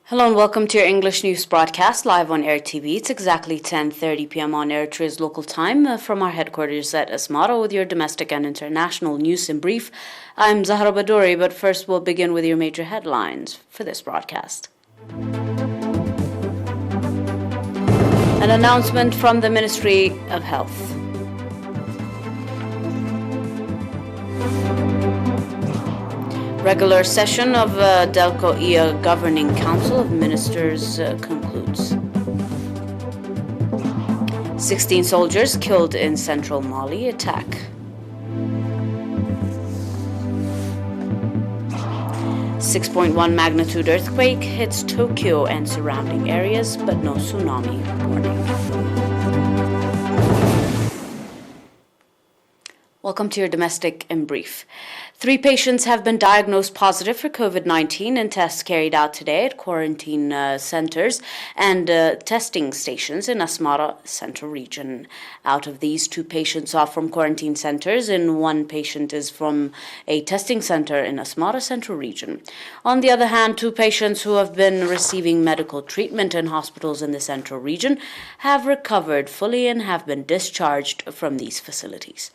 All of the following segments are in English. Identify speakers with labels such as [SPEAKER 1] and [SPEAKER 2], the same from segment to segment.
[SPEAKER 1] Hello and welcome to your English news broadcast live on ERi-TV. It's exactly 10:30 p.m. on Eritrea's local time from our headquarters at Asmara with your domestic and international news in brief. I'm Zahra Badouri, but first we'll begin with your major headlines for this broadcast. An announcement from the Ministry of Health. Regular session of Delco-EA Governing Council of Ministers concludes. 16 soldiers killed in central Mali attack. .6 magnitude earthquake hits Tokyo and surrounding areas, but no tsunami warning. Welcome to your domestic in brief. 3 patients have been diagnosed positive for COVID-19 in tests carried out today at quarantine centers and testing stations in Asmara Central Region. Out of these, 2 patients are from quarantine centers and 1 patient is from a testing center in Asmara Central Region. On the other hand, 2 patients who have been receiving medical treatment in hospitals in the Central Region have recovered fully and have been discharged from these facilities.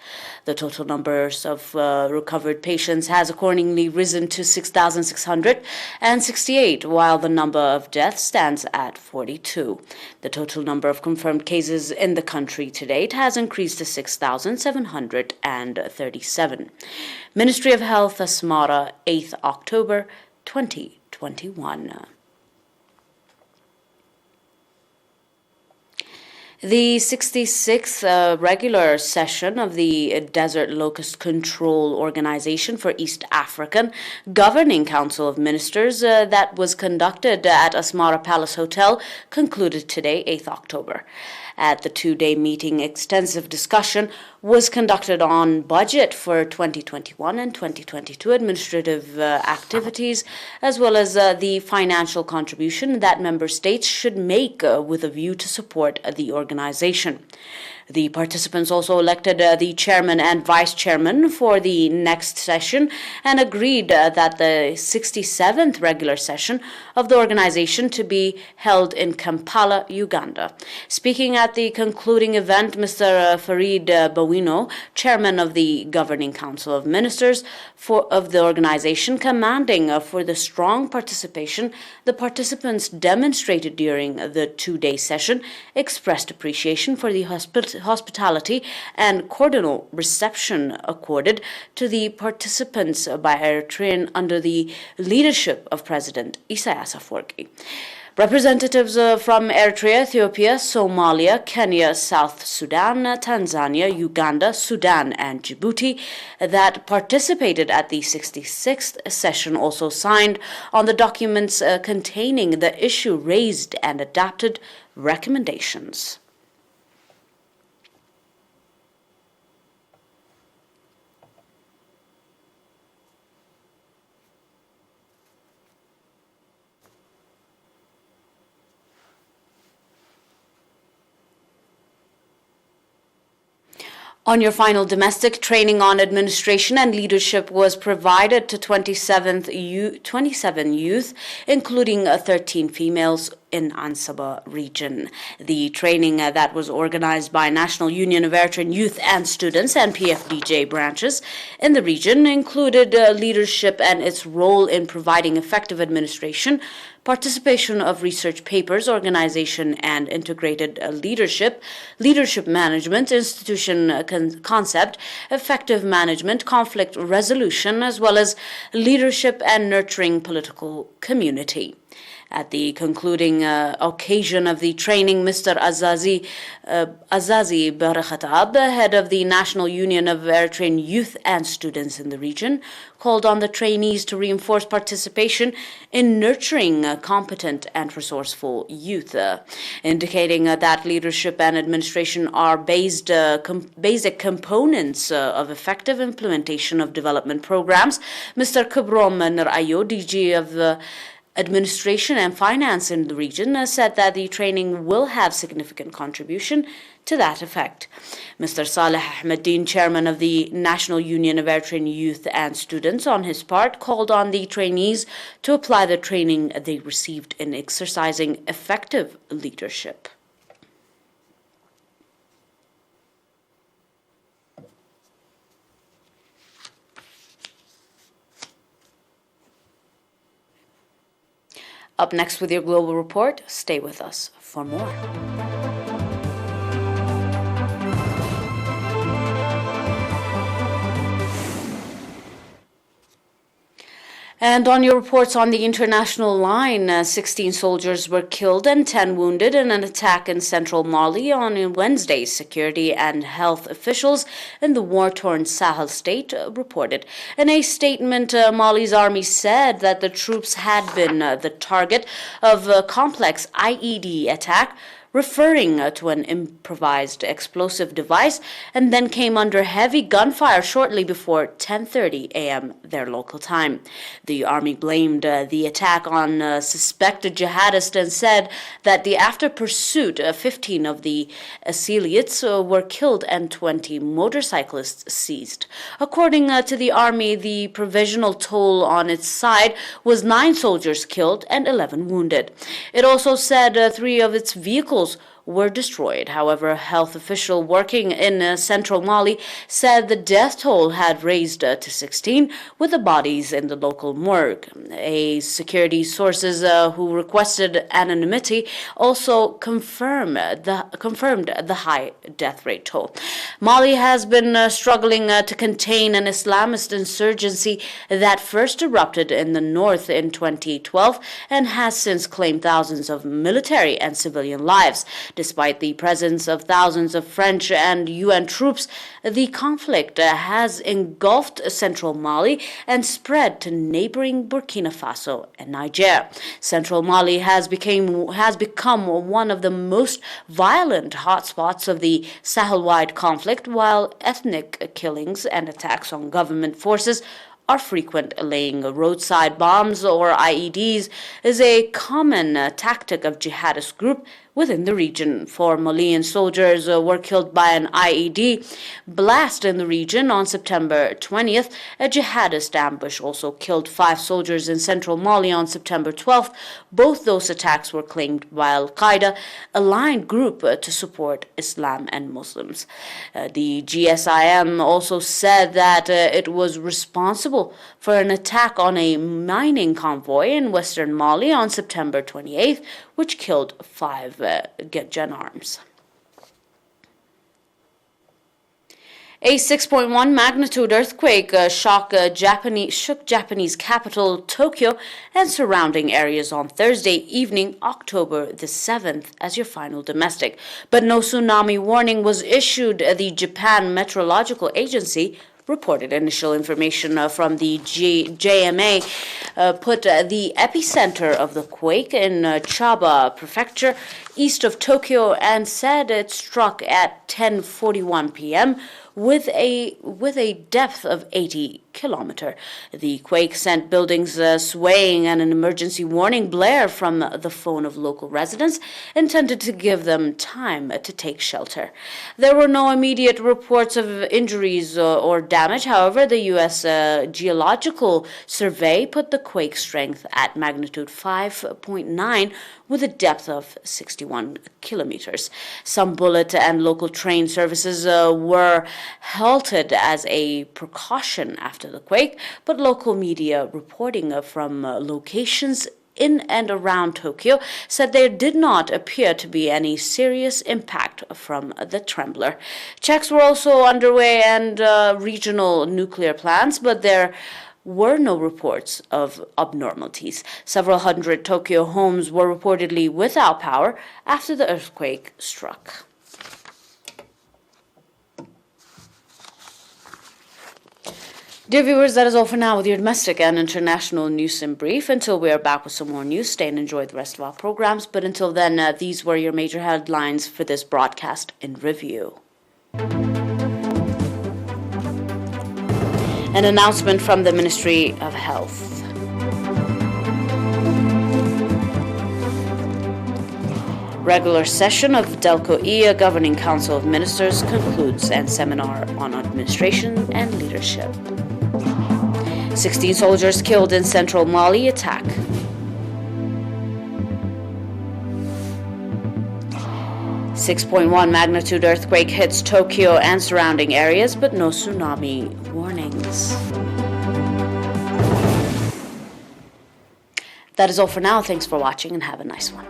[SPEAKER 1] The total numbers of recovered patients has accordingly risen to 6,668, while the number of deaths stands at 42. The total number of confirmed cases in the country to date has increased to 6,737. Ministry of Health, Asmara, 8th October 2021. The 66th regular session of the Desert Locust Control Organization for East African Governing Council of Ministers that was conducted at Asmara Palace Hotel concluded today, 8th October. At the 2-day meeting, extensive discussion was conducted on budget for 2021 and 2022 administrative activities, as well as the financial contribution that member states should make with a view to support the organization. The participants also elected the chairman and vice chairman for the next session and agreed that the 67th regular session of the organization to be held in Kampala, Uganda. Speaking at the concluding event, Mr. Farid Bawino, chairman of the Governing Council of Ministers of the organization, commanding for the strong participation the participants demonstrated during the 2-day session, expressed appreciation for the hospitality and cordial reception accorded to the participants by Eritrean under the leadership of President Isaias Afwerki. Representatives from Eritrea, Ethiopia, Somalia, Kenya, South Sudan, Tanzania, Uganda, Sudan, and Djibouti that participated at the 66th session also signed on the documents containing the issue raised and adopted recommendations. On your final domestic, training on administration and leadership was provided to 27 youth, including 13 females in Ansaba region. The training that was organized by National Union of Eritrean Youth and Students and PFDJ branches in the region included leadership and its role in providing effective administration, participation of research papers, organization and integrated leadership management, institution concept, effective management, conflict resolution, as well as leadership and nurturing political community. At the concluding occasion of the training, Mr. Azazi Barakhatab, head of the National Union of Eritrean Youth and Students in the region, called on the trainees to reinforce participation in nurturing competent and resourceful youth, indicating that leadership and administration are basic components of effective implementation of development programs. Mr. Kubrom Narayo, DG of Administration and Finance in the region said that the training will have significant contribution to that effect. Mr. Saleh Ahmeddin, chairman of the National Union of Eritrean Youth and Students, on his part, called on the trainees to apply the training they received in exercising effective leadership. Up next with your global report, stay with us for more. And on your reports on the international line, 16 soldiers were killed and 10 wounded in an attack in central Mali on Wednesday, security and health officials in the war-torn Sahel state reported. In a statement, Mali's army said that the troops had been the target of a complex IED attack, referring to an improvised explosive device, and then came under heavy gunfire shortly before 10:30 a.m. their local time. The army blamed the attack on suspected jihadists and said that after pursuit, 15 of the assailants were killed and 20 motorcyclists seized. According to the army, the provisional toll on its side was 9 soldiers killed and 11 wounded. It also said 3 of its vehicles were destroyed. However, a health official working in central Mali said the death toll had raised to 16, with the bodies in the local morgue. A security sources who requested anonymity also confirmed the high death rate toll. Mali has been struggling to contain an Islamist insurgency that first erupted in the north in 2012 and has since claimed thousands of military and civilian lives. Despite the presence of thousands of French and UN troops, the conflict has engulfed central Mali and spread to neighboring Burkina Faso and Niger. Central Mali has become one of the most violent hotspots of the Sahel-wide conflict, while ethnic killings and attacks on government forces are frequent. Laying roadside bombs or IEDs is a common tactic of jihadist group within the region. 4 Malian soldiers were killed by an IED blast in the region on September 20th. A jihadist ambush also killed 5 soldiers in central Mali on September 12th. Both those attacks were claimed by Al-Qaeda, a aligned group to support Islam and Muslims. The GSIM also said that it was responsible for an attack on a mining convoy in western Mali on September 28th, which killed 5 gendarmes. A 6.1 magnitude earthquake shook Japanese capital Tokyo and surrounding areas on Thursday evening, October the 7th, as your final domestic. But no tsunami warning was issued, the Japan Meteorological Agency reported. Initial information from the JMA put the epicenter of the quake in Chiba Prefecture, east of Tokyo, and said it struck at 10:41 p.m. with a depth of 80 kilometers. The quake sent buildings swaying and an emergency warning blare from the phone of local residents, intended to give them time to take shelter. There were no immediate reports of injuries or damage. However, the U.S. Geological Survey put the quake strength at magnitude 5.9 with a depth of 61 kilometers. Some bullet and local train services were halted as a precaution after the quake, but local media reporting from locations in and around Tokyo said there did not appear to be any serious impact from the trembler. Checks were also underway and regional nuclear plants, but there were no reports of abnormalities. Several hundred Tokyo homes were reportedly without power after the earthquake struck. Dear viewers, that is all for now with your domestic and international news in brief. Until we are back with some more news, stay and enjoy the rest of our programs. But until then, these were your major headlines for this broadcast in review. An announcement from the Ministry of Health. Regular session of Delco-EA Governing Council of Ministers concludes, and seminar on administration and leadership. 16 soldiers killed in central Mali attack. .1 magnitude earthquake hits Tokyo and surrounding areas, but no tsunami warnings. That is all for now. Thanks for watching and have a nice one.